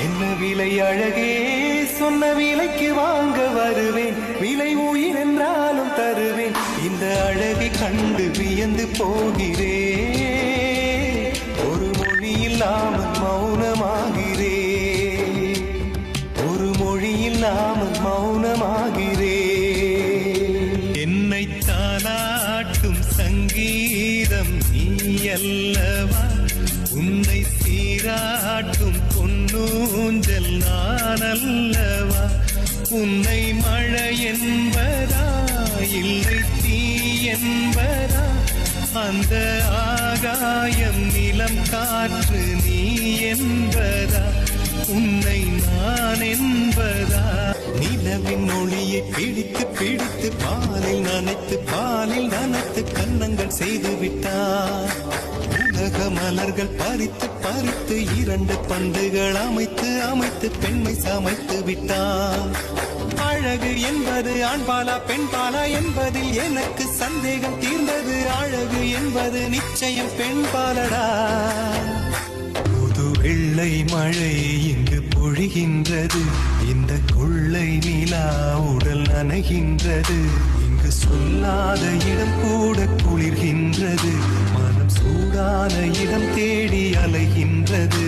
என்ன விலை அழகே, சொன்ன விலைக்கு வாங்க வருவேன். விலை உயிர் என்றாலும் தருவேன். இந்த அழகை கண்டு வியந்து போகிறேன். ஒரு மொழி இல்லாமல் மௌனமாகிறேன். ஒரு மொழி இல்லாமல் மௌனமாகிறேன். என்னை தாலாட்டும் சங்கீதம் நீ அல்லவா, உன்னை சீராட்டும் பொன்னூஞ்சல் நான் அல்லவா. உன்னை மழை என்பதா இல்லை தீ என்பதா, அந்த ஆகாயம் நிலம் காற்று நீ என்பதா, உன்னை நான் என்பதா. நிலவின் ஒளியை பிடித்து பிடித்து பாலில் நனைத்து கன்னங்கள் செய்து விட்டார். உலக மலர்கள் பறித்து பறித்து 2 பந்துகள் அமைத்து பெண்மை சமைத்து விட்டார். அழகு என்பது ஆண்பாலா பெண்பாலா என்பதில் எனக்கு சந்தேகம் தீர்ந்தது. அழகு என்பது நிச்சயம் பெண்பாலடா. புது வெள்ளை மழை இங்கு பொழிகின்றது. இந்த கொள்ளை நிலா உடல் நனைகின்றது. இங்கு சொல்லாத இடம் கூட குளிர்கின்றது. மனம் சூடான இடம் தேடி அலைகின்றது.